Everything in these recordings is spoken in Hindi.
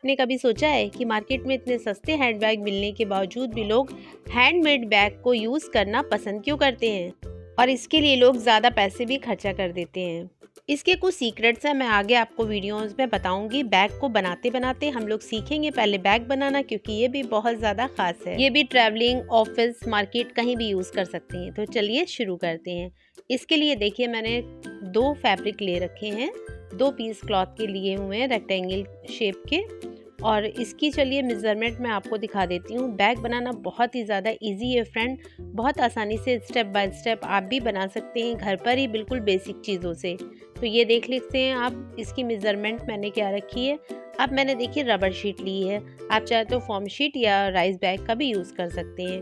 आपने कभी सोचा है कि मार्केट में इतने सस्ते हैंडबैग मिलने के बावजूद भी लोग हैंडमेड बैग को यूज़ करना पसंद क्यों करते हैं, और इसके लिए लोग ज़्यादा पैसे भी खर्चा कर देते हैं। इसके कुछ सीक्रेट्स हैं, मैं आगे आपको वीडियोस में बताऊंगी। बैग को बनाते बनाते हम लोग सीखेंगे पहले बैग बनाना, क्योंकि ये भी बहुत ज़्यादा खास है। ये भी ट्रैवलिंग, ऑफिस, मार्केट कहीं भी यूज़ कर सकते हैं। तो चलिए शुरू करते हैं। इसके लिए देखिए मैंने 2 फैब्रिक ले रखे हैं, 2 पीस क्लॉथ के लिए हुए हैं रेक्टेंगल शेप के। और इसकी चलिए मेज़रमेंट मैं आपको दिखा देती हूँ। बैग बनाना बहुत ही ज़्यादा इजी है फ्रेंड, बहुत आसानी से स्टेप बाय स्टेप आप भी बना सकते हैं घर पर ही, बिल्कुल बेसिक चीज़ों से। तो ये देख लेते हैं आप इसकी मेज़रमेंट मैंने क्या रखी है। अब मैंने देखिए रबर शीट ली है, आप चाहे तो फॉर्म शीट या राइस बैग का भी यूज़ कर सकते हैं।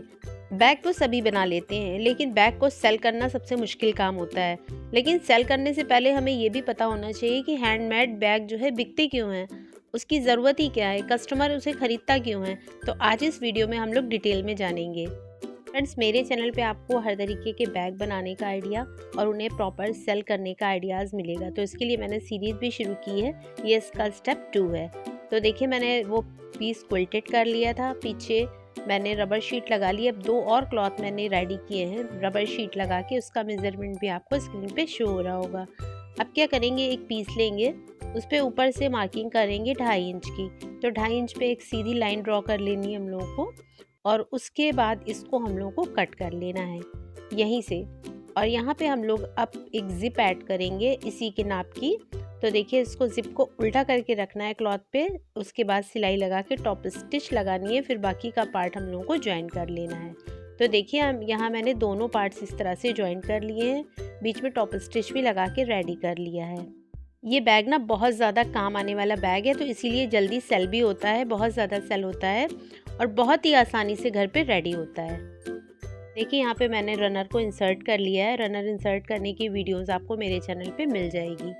बैग तो सभी बना लेते हैं, लेकिन बैग को सेल करना सबसे मुश्किल काम होता है। लेकिन सेल करने से पहले हमें ये भी पता होना चाहिए कि हैंडमेड बैग जो है बिकते क्यों हैं, उसकी ज़रूरत ही क्या है, कस्टमर उसे ख़रीदता क्यों है। तो आज इस वीडियो में हम लोग डिटेल में जानेंगे। फ्रेंड्स, मेरे चैनल पे आपको हर तरीके के बैग बनाने का आइडिया और उन्हें प्रॉपर सेल करने का आइडियाज़ मिलेगा। तो इसके लिए मैंने सीरीज़ भी शुरू की है, ये इसका स्टेप 2 है। तो देखिए मैंने वो पीस क्विल्टेड कर लिया था, पीछे मैंने रबर शीट लगा ली। अब 2 और क्लॉथ मैंने रेडी किए हैं रबर शीट लगा के, उसका मेज़रमेंट भी आपको स्क्रीन पे शो हो रहा होगा। अब क्या करेंगे, एक पीस लेंगे, उस पर ऊपर से मार्किंग करेंगे 2.5 इंच की। तो 2.5 इंच पे एक सीधी लाइन ड्रॉ कर लेनी है हम लोगों को, और उसके बाद इसको हम लोगों को कट कर लेना है यहीं से। और यहाँ पे हम लोग अब एक ज़िप ऐड करेंगे इसी के नाप की। तो देखिए इसको ज़िप को उल्टा करके रखना है क्लॉथ पे, उसके बाद सिलाई लगा के टॉप स्टिच लगानी है, फिर बाकी का पार्ट हम लोगों को ज्वाइन कर लेना है। तो देखिए हम यहाँ मैंने दोनों पार्ट्स इस तरह से ज्वाइन कर लिए हैं, बीच में टॉप स्टिच भी लगा के रेडी कर लिया है। ये बैग ना बहुत ज़्यादा काम आने वाला बैग है, तो इसीलिए जल्दी सेल भी होता है, बहुत ज़्यादा सेल होता है और बहुत ही आसानी से घर पे रेडी होता है। देखिए यहाँ पे मैंने रनर को इंसर्ट कर लिया है। रनर इंसर्ट करने की वीडियोस आपको मेरे चैनल पे मिल जाएगी।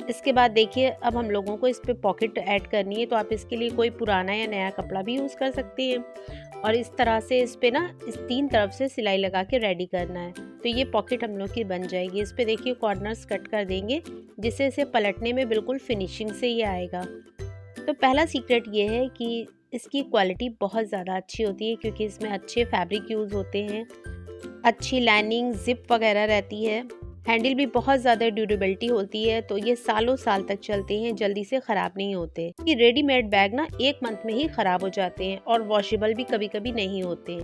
इसके बाद देखिए अब हम लोगों को इस पे पॉकेट ऐड करनी है, तो आप इसके लिए कोई पुराना या नया कपड़ा भी यूज़ कर सकते हैं। और इस तरह से इस पे ना इस 3 तरफ से सिलाई लगा के रेडी करना है। तो ये पॉकेट हम लोग की बन जाएगी। इस पे देखिए कॉर्नर्स कट कर देंगे, जिससे इसे पलटने में बिल्कुल फिनिशिंग से ये आएगा। तो पहला सीक्रेट ये है कि इसकी क्वालिटी बहुत ज़्यादा अच्छी होती है, क्योंकि इसमें अच्छे फैब्रिक यूज़ होते हैं, अच्छी लाइनिंग, जिप वगैरह रहती है। हैंडल भी बहुत ज़्यादा ड्यूरेबिलिटी होती है, तो ये सालों साल तक चलते हैं, जल्दी से ख़राब नहीं होते। ये रेडीमेड बैग ना 1 मंथ में ही ख़राब हो जाते हैं और वॉशेबल भी कभी कभी नहीं होते।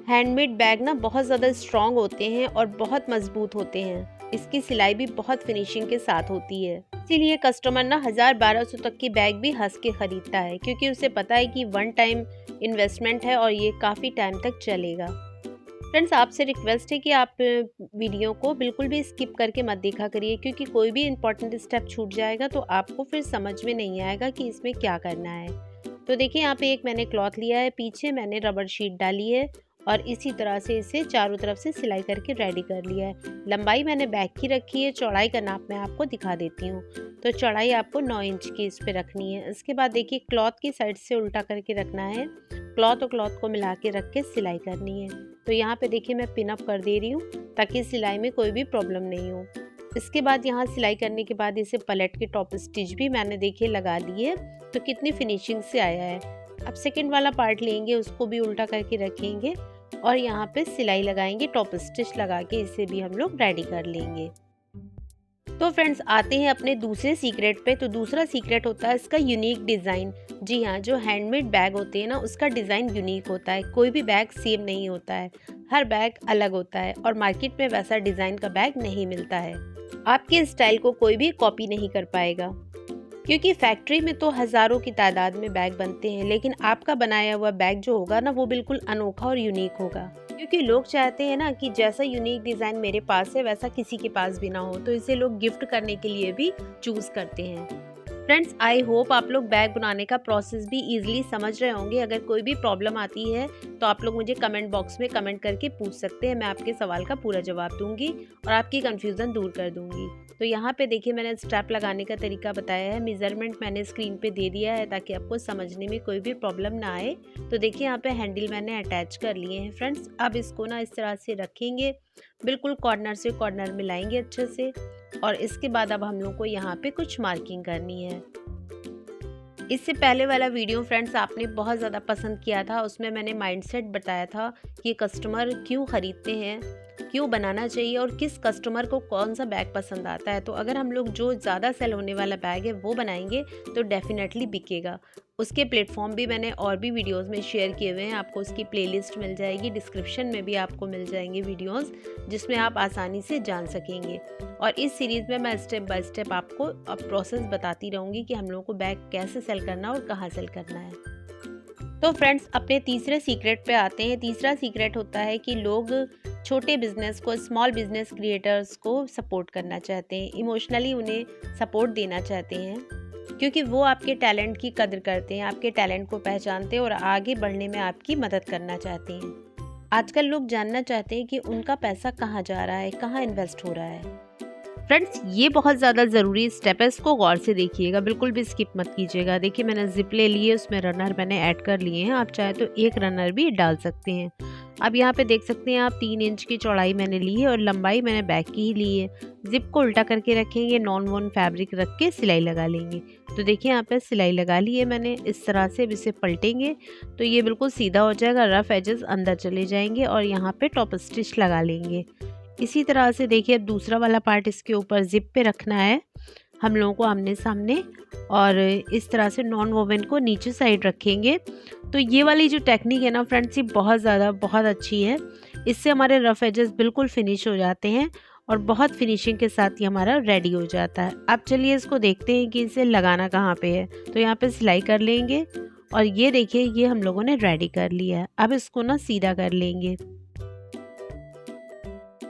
हैंडमेड बैग ना बहुत ज़्यादा स्ट्रॉन्ग होते हैं और बहुत मजबूत होते हैं। इसकी सिलाई भी बहुत फिनिशिंग के साथ होती है, इसीलिए कस्टमर ना 1000-1200 तक की बैग भी हंस के खरीदता है, क्योंकि उसे पता है कि 1 टाइम इन्वेस्टमेंट है और ये काफ़ी टाइम तक चलेगा। फ्रेंड्स, आपसे रिक्वेस्ट है कि आप वीडियो को बिल्कुल भी स्किप करके मत देखा करिए, क्योंकि कोई भी इम्पॉर्टेंट स्टेप छूट जाएगा तो आपको फिर समझ में नहीं आएगा कि इसमें क्या करना है। तो देखिए यहाँ पे एक मैंने क्लॉथ लिया है, पीछे मैंने रबर शीट डाली है और इसी तरह से इसे चारों तरफ से सिलाई करके रेडी कर लिया है। लंबाई मैंने बैग की रखी है, चौड़ाई का नाप मैं आपको दिखा देती हूँ। तो चौड़ाई आपको 9 इंच की इस पे रखनी है। इसके बाद देखिए क्लॉथ की साइड से उल्टा करके रखना है, क्लॉथ और क्लॉथ को मिला के रख के सिलाई करनी है। तो यहाँ पे देखिए मैं पिन अप कर दे रही हूँ, ताकि सिलाई में कोई भी प्रॉब्लम नहीं हो। इसके बाद यहाँ सिलाई करने के बाद इसे पलट के टॉप स्टिच भी मैंने देखिए लगा दी है, तो कितनी फिनिशिंग से आया है। अब सेकंड वाला पार्ट लेंगे, उसको भी उल्टा करके रखेंगे और यहाँ पे सिलाई लगाएंगे, टॉप स्टिच लगा के इसे भी हम लोग रेडी कर लेंगे। तो फ्रेंड्स, आते हैं अपने दूसरे सीक्रेट पे। तो दूसरा सीक्रेट होता है इसका यूनिक डिज़ाइन। जी हाँ, जो हैंडमेड बैग होते हैं ना, उसका डिज़ाइन यूनिक होता है। कोई भी बैग सेम नहीं होता है, हर बैग अलग होता है और मार्केट में वैसा डिज़ाइन का बैग नहीं मिलता है। आपके स्टाइल को कोई भी कॉपी नहीं कर पाएगा, क्योंकि फैक्ट्री में तो हज़ारों की तादाद में बैग बनते हैं, लेकिन आपका बनाया हुआ बैग जो होगा ना, वो बिल्कुल अनोखा और यूनिक होगा। क्योंकि लोग चाहते हैं ना कि जैसा यूनिक डिज़ाइन मेरे पास है वैसा किसी के पास भी ना हो, तो इसे लोग गिफ्ट करने के लिए भी चूज़ करते हैं। फ्रेंड्स, आई होप आप लोग बैग बनाने का प्रोसेस भी इजीली समझ रहे होंगे। अगर कोई भी प्रॉब्लम आती है तो आप लोग मुझे कमेंट बॉक्स में कमेंट करके पूछ सकते हैं, मैं आपके सवाल का पूरा जवाब दूंगी और आपकी कंफ्यूजन दूर कर दूंगी। तो यहाँ पे देखिए मैंने स्ट्रैप लगाने का तरीका बताया है, मेजरमेंट मैंने स्क्रीन पे दे दिया है ताकि आपको समझने में कोई भी प्रॉब्लम ना आए। तो देखिए यहाँ पे हैंडल मैंने अटैच कर लिए हैं फ्रेंड्स। अब इसको ना इस तरह से रखेंगे, बिल्कुल कॉर्नर से कॉर्नर मिलाएंगे अच्छे से, और इसके बाद अब हम लोग को यहाँ पे कुछ मार्किंग करनी है। इससे पहले वाला वीडियो फ्रेंड्स आपने बहुत ज़्यादा पसंद किया था। उसमें मैंने माइंडसेट बताया था कि कस्टमर क्यों ख़रीदते हैं, क्यों बनाना चाहिए और किस कस्टमर को कौन सा बैग पसंद आता है। तो अगर हम लोग जो ज़्यादा सेल होने वाला बैग है वो बनाएंगे तो डेफिनेटली बिकेगा। उसके प्लेटफॉर्म भी मैंने और भी वीडियोस में शेयर किए हुए हैं, आपको उसकी प्लेलिस्ट मिल जाएगी, डिस्क्रिप्शन में भी आपको मिल जाएंगे वीडियोस जिसमें आप आसानी से जान सकेंगे। और इस सीरीज़ में मैं स्टेप बाय स्टेप आपको अब प्रोसेस बताती रहूँगी कि हम लोगों को बैग कैसे सेल करना और कहाँ सेल करना है। तो फ्रेंड्स अपने तीसरे सीक्रेट पे आते हैं। तीसरा सीक्रेट होता है कि लोग छोटे बिजनेस को, स्मॉल बिजनेस क्रिएटर्स को सपोर्ट करना चाहते हैं, इमोशनली उन्हें सपोर्ट देना चाहते हैं, क्योंकि वो आपके टैलेंट की कदर करते हैं, आपके टैलेंट को पहचानते हैं और आगे बढ़ने में आपकी मदद करना चाहते हैं। आजकल लोग जानना चाहते हैं कि उनका पैसा कहाँ जा रहा है, कहाँ इन्वेस्ट हो रहा है। फ्रेंड्स ये बहुत ज़्यादा ज़रूरी स्टेप है, इसको गौर से देखिएगा, बिल्कुल भी स्किप मत कीजिएगा। देखिए मैंने जिप ले लिए, उसमें रनर मैंने ऐड कर लिए हैं, आप चाहे तो एक रनर भी डाल सकते हैं। अब यहाँ पे देख सकते हैं आप 3 इंच की चौड़ाई मैंने ली है और लंबाई मैंने बैग की ही ली है। जिप को उल्टा करके रखेंगे, नॉन वोन फैब्रिक रख के सिलाई लगा लेंगे। तो देखिए यहाँ पे सिलाई लगा ली है मैंने, इस तरह से अब इसे पलटेंगे तो ये बिल्कुल सीधा हो जाएगा, रफ एजेस अंदर चले जाएंगे और यहाँ पे टॉप स्टिच लगा लेंगे। इसी तरह से देखिए अब दूसरा वाला पार्ट इसके ऊपर जिप पे रखना है हम लोगों को आमने सामने, और इस तरह से नॉन वोवन को नीचे साइड रखेंगे। तो ये वाली जो टेक्निक है ना फ्रेंड्स, ये बहुत अच्छी है। इससे हमारे रफ एजेस बिल्कुल फिनिश हो जाते हैं और बहुत फिनिशिंग के साथ ये हमारा रेडी हो जाता है। अब चलिए इसको देखते हैं कि इसे लगाना कहाँ पे है। तो यहाँ पे सिलाई कर लेंगे और ये देखिए ये हम लोगों ने रेडी कर लिया है। अब इसको ना सीधा कर लेंगे।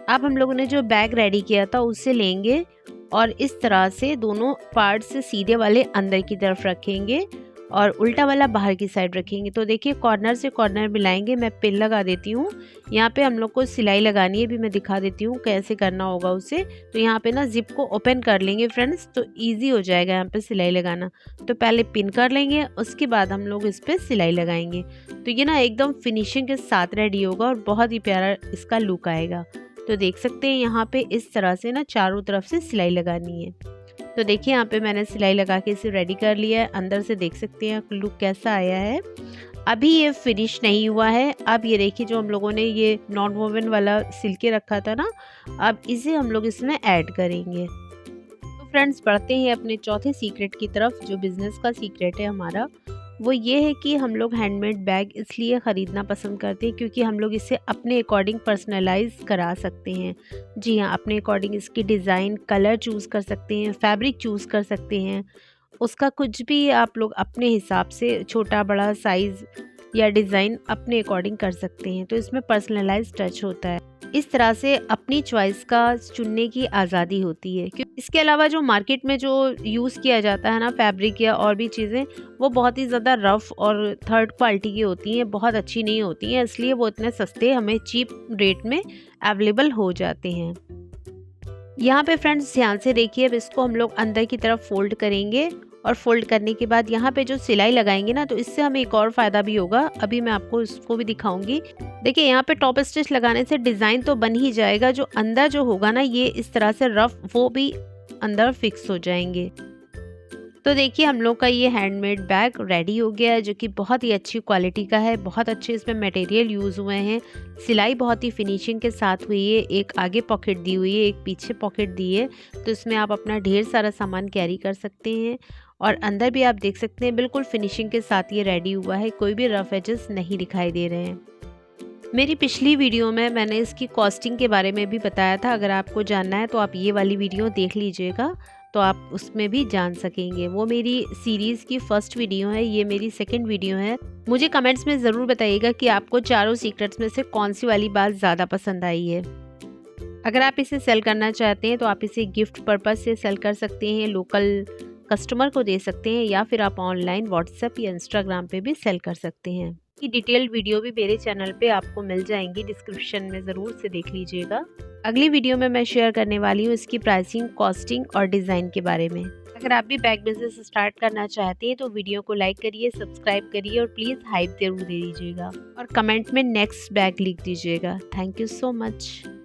अब हम लोगों ने जो बैग रेडी किया था उससे लेंगे और इस तरह से दोनों पार्ट से सीधे वाले अंदर की तरफ रखेंगे और उल्टा वाला बाहर की साइड रखेंगे। तो देखिए कॉर्नर से कॉर्नर मिलाएंगे। मैं पिन लगा देती हूँ। यहाँ पे हम लोग को सिलाई लगानी है, भी मैं दिखा देती हूँ कैसे करना होगा उसे। तो यहाँ पे ना जिप को ओपन कर लेंगे फ्रेंड्स, तो ईजी हो जाएगा यहाँ पे सिलाई लगाना। तो पहले पिन कर लेंगे, उसके बाद हम लोग इस पर सिलाई लगाएंगे। तो ये ना एकदम फिनिशिंग के साथ रेडी होगा और बहुत ही प्यारा इसका लुक आएगा। तो देख सकते हैं यहाँ पे इस तरह से ना चारों तरफ से सिलाई लगानी है। तो देखिए यहाँ पे मैंने सिलाई लगा के इसे रेडी कर लिया है। अंदर से देख सकते हैं लुक कैसा आया है। अभी ये फिनिश नहीं हुआ है। अब ये देखिए जो हम लोगों ने ये नॉन वोवन वाला सिल के रखा था ना, अब इसे हम लोग इसमें ऐड करेंगे। तो फ्रेंड्स बढ़ते हैं अपने चौथे सीक्रेट की तरफ। जो बिजनेस का सीक्रेट है हमारा वो ये है कि हम लोग हैंडमेड बैग इसलिए ख़रीदना पसंद करते हैं क्योंकि हम लोग इसे अपने अकॉर्डिंग पर्सनलाइज करा सकते हैं। जी हाँ, अपने अकॉर्डिंग इसकी डिज़ाइन, कलर चूज़ कर सकते हैं, फैब्रिक चूज़ कर सकते हैं। उसका कुछ भी आप लोग अपने हिसाब से छोटा बड़ा साइज़ या डिज़ाइन अपने अकॉर्डिंग कर सकते हैं। तो इसमें पर्सनलाइज टच होता है। इस तरह से अपनी चॉइस का चुनने की आज़ादी होती है। इसके अलावा जो मार्केट में जो यूज़ किया जाता है ना फैब्रिक या और भी चीज़ें, वो बहुत ही ज़्यादा रफ़ और थर्ड क्वालिटी की होती हैं, बहुत अच्छी नहीं होती हैं, इसलिए वो इतने सस्ते हमें चीप रेट में अवेलेबल हो जाते हैं। यहाँ पे फ्रेंड्स ध्यान से देखिए, अब इसको हम लोग अंदर की तरफ फोल्ड करेंगे और फोल्ड करने के बाद यहाँ पे जो सिलाई लगाएंगे ना, तो इससे हमें एक और फ़ायदा भी होगा। अभी मैं आपको इसको भी दिखाऊंगी। देखिए यहाँ पे टॉप स्टिच लगाने से डिज़ाइन तो बन ही जाएगा, जो अंदर जो होगा ना ये इस तरह से रफ, वो भी अंदर फिक्स हो जाएंगे। तो देखिए हम लोग का ये हैंडमेड बैग रेडी हो गया है, जो कि बहुत ही अच्छी क्वालिटी का है। बहुत अच्छे इसमें मटेरियल यूज़ हुए हैं, सिलाई बहुत ही फिनिशिंग के साथ हुई है। एक आगे पॉकेट दी हुई है, एक पीछे पॉकेट दी है, तो इसमें आप अपना ढेर सारा सामान कैरी कर सकते हैं। और अंदर भी आप देख सकते हैं बिल्कुल फिनिशिंग के साथ ये रेडी हुआ है, कोई भी रफ एजेस नहीं दिखाई दे रहे हैं। मेरी पिछली वीडियो में मैंने इसकी कॉस्टिंग के बारे में भी बताया था, अगर आपको जानना है तो आप ये वाली वीडियो देख लीजिएगा, तो आप उसमें भी जान सकेंगे। वो मेरी सीरीज़ की फर्स्ट वीडियो है, ये मेरी सेकंड वीडियो है। मुझे कमेंट्स में ज़रूर बताइएगा कि आपको चारों सीक्रेट्स में से कौन सी वाली बात ज़्यादा पसंद आई है। अगर आप इसे सेल करना चाहते हैं तो आप इसे गिफ्ट पर्पज़ से सेल कर सकते हैं, लोकल कस्टमर को दे सकते हैं, या फिर आप ऑनलाइन व्हाट्सएप या इंस्टाग्राम पे भी सेल कर सकते हैं। की डिटेल्ड वीडियो भी मेरे चैनल पे आपको मिल जाएंगी, डिस्क्रिप्शन में ज़रूर से देख लीजिएगा। अगली वीडियो में मैं शेयर करने वाली हूँ इसकी प्राइसिंग, कॉस्टिंग और डिज़ाइन के बारे में। अगर आप भी बैग बिजनेस स्टार्ट करना चाहते हैं तो वीडियो को लाइक करिए, सब्सक्राइब करिए और प्लीज़ हाइप जरूर दे दीजिएगा और कमेंट में नेक्स्ट बैग लिख दीजिएगा। Thank you so much.